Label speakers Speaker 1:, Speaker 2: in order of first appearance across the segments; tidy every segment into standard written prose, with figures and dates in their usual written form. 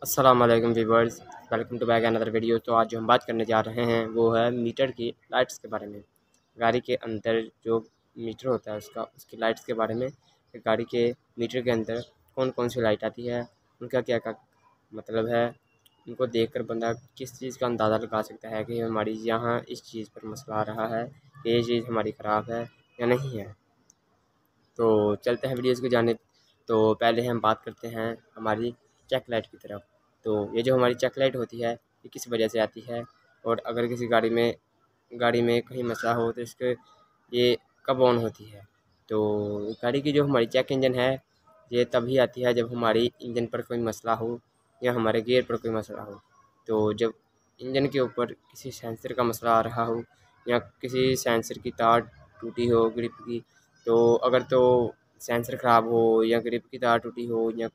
Speaker 1: अस्सलाम वालेकुम viewers, welcome to back another video. तो आज जो हम बात करने जा रहे हैं वो है मीटर की लाइट्स के बारे में। गाड़ी के अंदर जो मीटर होता है उसकी लाइट्स के बारे में कि गाड़ी के मीटर के अंदर कौन कौन सी लाइट आती है, उनका क्या क्या मतलब है। उनको देखकर बंदा किस चीज़ का अंदाज़ा लगा सकता है कि हमारी यहाँ इस चीज़ पर मसला आ रहा है, कि ये चीज़ हमारी ख़राब है या नहीं है। तो चलते हैं वीडियोज़ को जाने। तो पहले हम बात करते हैं हमारी चेक लाइट की तरफ। तो ये जो हमारी चेक लाइट होती है ये किस वजह से आती है, और अगर किसी गाड़ी में कहीं मसला हो तो इसके ये कब ऑन होती है। तो गाड़ी की जो हमारी चेक इंजन है ये तभी आती है जब हमारी इंजन पर कोई मसला हो या हमारे गियर पर कोई मसला हो। तो जब इंजन के ऊपर किसी सेंसर का मसला आ रहा हो या किसी सेंसर की तार टूटी हो ग्रिप की, तो अगर तो सेंसर ख़राब हो या ग्रिप की तार टूटी हो या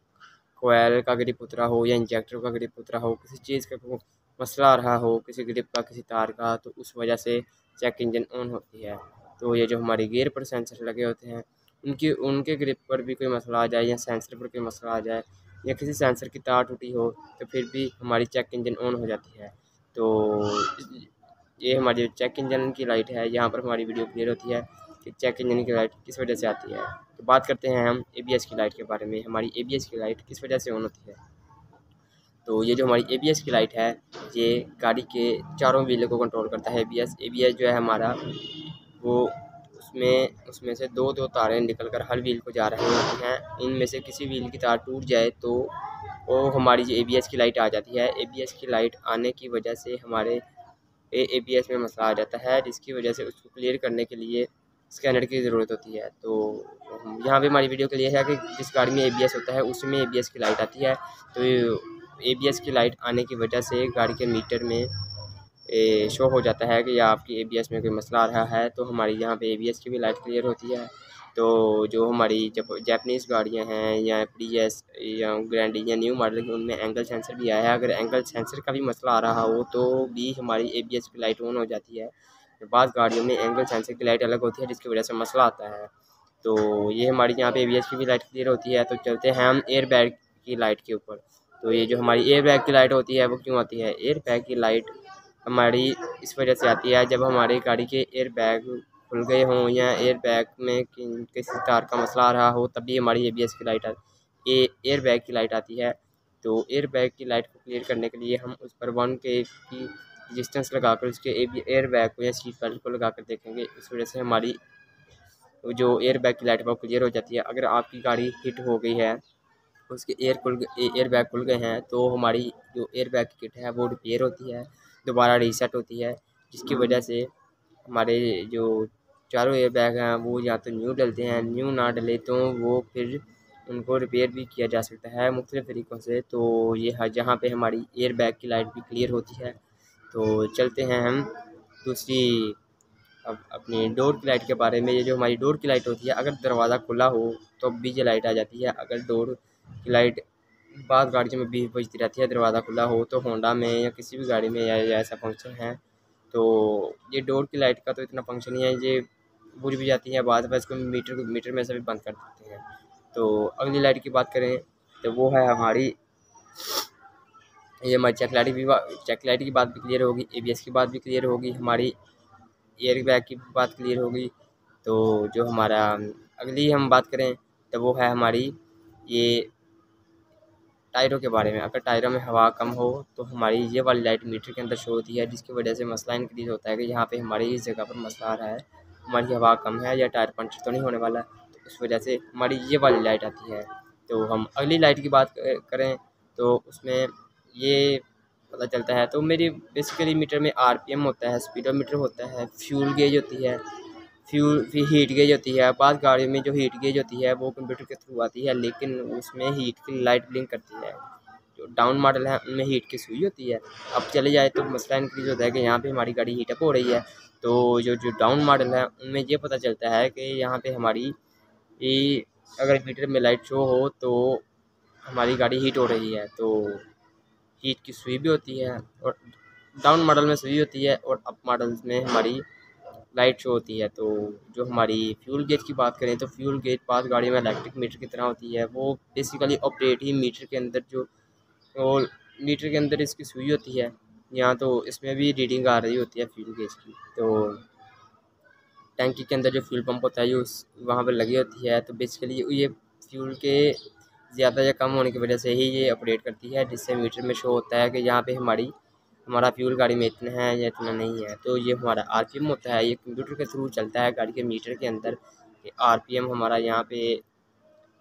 Speaker 1: कोयल का ग्रिप उतरा हो या इंजेक्टर का ग्रिप उतरा हो, किसी चीज़ का को मसला आ रहा हो, किसी ग्रिप का किसी तार का, तो उस वजह से चेक इंजन ऑन होती है। तो ये जो हमारे गियर पर सेंसर लगे होते हैं उनकी उनके ग्रिप पर भी कोई मसला आ जाए या सेंसर पर कोई मसला आ जाए या किसी सेंसर की तार टूटी हो, तो फिर भी हमारी चेक इंजन ऑन हो जाती है। तो ये हमारी चेक इंजन की लाइट है, यहाँ पर हमारी वीडियो क्लियर होती है कि चेक इंजन की लाइट किस वजह से आती है। तो बात करते हैं हम एबीएस की लाइट के बारे में। हमारी एबीएस की लाइट किस वजह से ऑन होती है। तो ये जो हमारी एबीएस की लाइट है ये गाड़ी के चारों व्हीलों को कंट्रोल करता है। एबीएस एबीएस जो है हमारा वो उसमें से दो दो तारें निकल कर हर व्हील को जा रही होती हैं। इनमें से किसी व्हील की तार टूट जाए तो वो हमारी जो एबीएस की लाइट आ जाती है। एबीएस की लाइट आने की वजह से हमारे एबीएस में मसला आ जाता है, जिसकी वजह से उसको क्लियर करने के लिए स्कैनर की ज़रूरत होती है। तो यहाँ पे हमारी वीडियो क्लियर है कि जिस गाड़ी में एबीएस होता है उसमें एबीएस की लाइट आती है। तो एबीएस की लाइट आने की वजह से गाड़ी के मीटर में शो हो जाता है कि आपकी एबीएस में कोई मसला आ रहा है। तो हमारी यहाँ पे एबीएस की भी लाइट क्लियर होती है। तो जो हमारी जब जापानीज़ गाड़ियाँ हैं या प्रियस या ग्रैंडी या न्यू मॉडल की, उनमें एंगल सेंसर भी आया है। अगर एंगल सेंसर का भी मसला आ रहा हो तो भी हमारी एबीएस की लाइट ऑन हो जाती है। बाद गाड़ियों में एंगल सेंसर की लाइट अलग होती है जिसकी वजह से मसला आता है। तो ये हमारी यहाँ पे एबीएस की भी लाइट क्लियर होती है। तो चलते हैं हम एयर बैग की लाइट के ऊपर। तो ये जो हमारी एयर बैग की लाइट होती है वो क्यों आती है। एयर बैग की लाइट हमारी इस वजह से आती है जब हमारी गाड़ी के एयर बैग खुल गए हों या एयर बैग में किसी तार का मसला आ रहा हो, तभी हमारी एबीएस की लाइट एयर बैग की लाइट आती है। तो एयर बैग की लाइट को क्लियर करने के लिए हम उस पर 1K की डिस्टेंस लगाकर उसके एयर बैग को या सीट बेल्ट को लगाकर देखेंगे। इस वजह से हमारी जो एयर बैग की लाइट है वो क्लियर हो जाती है। अगर आपकी गाड़ी हिट हो गई है, उसके एयर बैग खुल गए हैं, तो हमारी जो एयर बैग की किट है वो रिपेयर होती है, दोबारा रीसेट होती है, जिसकी वजह से हमारे जो चारों एयर बैग हैं वो या तो न्यू डलते हैं, न्यू ना डले तो वो फिर उनको रिपेयर भी किया जा सकता है मुख्तलिफ़ तरीक़ों से। तो ये है जहाँ पे हमारी एयर बैग की लाइट भी क्लियर होती है। तो चलते हैं हम दूसरी अब अपनी डोर की लाइट के बारे में। ये जो हमारी डोर की लाइट होती है, अगर दरवाज़ा खुला हो तो भी ये लाइट आ जाती है। अगर डोर की लाइट बाद गाड़ियों में भी बजती रहती है, दरवाज़ा खुला हो, तो होंडा में या किसी भी गाड़ी में या ऐसा फंक्शन है। तो ये डोर की लाइट का तो इतना फंक्शन नहीं है, ये बुझ भी जाती है बाद में, इसको मीटर में से भी बंद कर देते हैं। तो अगली लाइट की बात करें तो वो है हमारी ये हमारी चेक लाइट की बात भी क्लियर होगी, एबीएस की बात भी क्लियर होगी, हमारी एयर बैग की बात क्लियर होगी। तो जो हमारा अगली हम बात करें तो वो है हमारी ये टायरों के बारे में। अगर टायरों में हवा कम हो तो हमारी ये वाली लाइट मीटर के अंदर शो होती है, जिसकी वजह से मसला इंक्रीज़ होता है कि यहाँ पे हमारी इस जगह पर मसला आ रहा है, हमारी हवा कम है या टायर पंचर तो नहीं होने वाला। तो इस वजह से हमारी ये वाली लाइट आती है। तो हम अगली लाइट की बात करें तो उसमें ये पता चलता है। तो मेरी बेसिकली मीटर में आरपीएम होता है, स्पीडोमीटर होता है, फ्यूल गेज होती है, हीट गेज होती है। बाद गाड़ियों में जो हीट गेज होती है वो कंप्यूटर के थ्रू आती है, लेकिन उसमें हीट की लाइट ब्लिंक करती है। जो डाउन मॉडल है उनमें हीट की सुई होती है। अब चले जाए तो मसला इंक्रीज़ होता है कि यहाँ पे हमारी गाड़ी हीटअप हो रही है। तो जो जो डाउन मॉडल है उनमें ये पता चलता है कि यहाँ पे हमारी अगर मीटर में लाइट शो हो तो हमारी गाड़ी हीट हो रही है। तो हीट की सुई भी होती है, और डाउन मॉडल में सुई होती है और अप मॉडल्स में हमारी लाइट शो होती है। तो जो हमारी फ्यूल गेज की बात करें तो फ्यूल गेज पास गाड़ी में इलेक्ट्रिक मीटर की तरह होती है। वो बेसिकली ऑपरेट ही मीटर के अंदर जो और मीटर के अंदर इसकी सुई होती है यहाँ, तो इसमें भी रीडिंग आ रही होती है फ्यूल गेज की। तो टैंकी के अंदर जो फ्यूल पंप होता है ये उस वहाँ पर लगी होती है। तो बेसिकली ये फ्यूल के ज़्यादा या कम होने की वजह से ही ये ऑपरेट करती है, जिससे मीटर में शो होता है कि यहाँ पे हमारा फ्यूल गाड़ी में इतना है या इतना नहीं है। तो ये हमारा आरपीएम होता है, ये कंप्यूटर के थ्रू चलता है गाड़ी के मीटर के अंदर कि आरपीएम हमारा यहाँ पे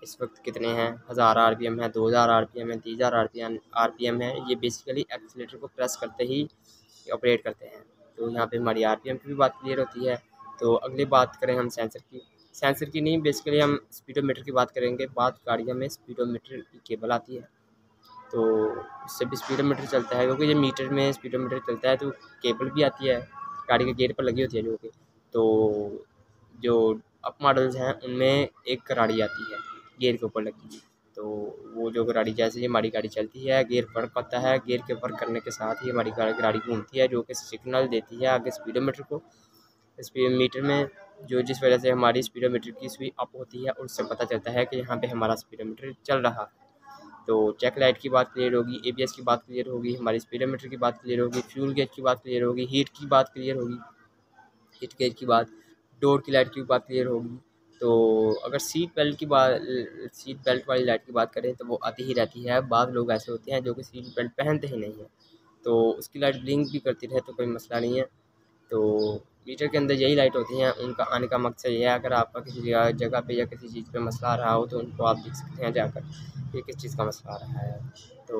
Speaker 1: इस वक्त कितने हैं, 1000 आरपीएम है, 2000 आरपीएम है, 3000 आरपीएम है। ये बेसिकली एक्सीलेटर को प्रेस करते ही ऑपरेट करते हैं। तो यहाँ पे हमारी आरपीएम की भी बात क्लियर होती है। तो अगली बात करें हम सेंसर की नहीं, बेसिकली हम स्पीडोमीटर की बात करेंगे। बात गाड़ियों में स्पीडोमीटर की केबल आती है, तो इससे भी स्पीडोमीटर चलता है, क्योंकि ये मीटर में स्पीडोमीटर चलता है। तो केबल भी आती है, गाड़ी के गेयर पर लगी होती है जो कि, तो जो अप मॉडल्स हैं उनमें एक कराड़ी आती है गियर के ऊपर लगी। तो वो जो गाड़ी, जैसे ही हमारी गाड़ी चलती है गियर वर्क होता है, गियर के वर्क करने के साथ ही हमारी गाड़ी घूमती है, जो कि सिग्नल देती है आगे स्पीडोमीटर को। स्पीडोमीटर में जो जिस वजह से हमारी स्पीडोमीटर की सुई अप होती है और उससे पता चलता है कि यहाँ पे हमारा स्पीडोमीटर चल रहा है। तो चेक लाइट की बात क्लियर होगी, एबीएस की बात क्लियर होगी, हमारी स्पीडोमीटर की बात क्लियर होगी, फ्यूल गेज की बात क्लियर होगी, हीट की बात क्लियर होगी, हीट गेज की बात, डोर की लाइट की बात क्लियर होगी। तो अगर सीट बेल्ट वाली लाइट की बात करें तो वो आती ही रहती है। बाद लोग ऐसे होते हैं जो कि सीट बेल्ट पहनते ही नहीं हैं, तो उसकी लाइट ब्लिंक भी करती रहे तो कोई मसला नहीं है। तो मीटर के अंदर यही लाइट होती हैं, उनका आने का मकसद ये है, अगर आपका किसी जगह पे या किसी चीज़ पे मसला आ रहा हो तो उनको आप देख सकते हैं जाकर ये किस चीज़ का मसला आ रहा है। तो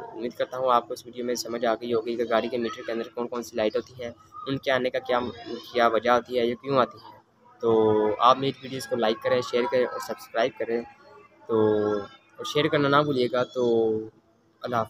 Speaker 1: उम्मीद करता हूँ आपको इस वीडियो में समझ आ गई होगी कि गाड़ी के मीटर के अंदर कौन कौन सी लाइट होती हैं, उनके आने का क्या वजह होती है, ये क्यों आती है। तो आप मेरी वीडियोज़ को लाइक करें, शेयर करें और सब्सक्राइब करें। तो और शेयर करना ना भूलिएगा। तो अल्लाह हाफ़िज़।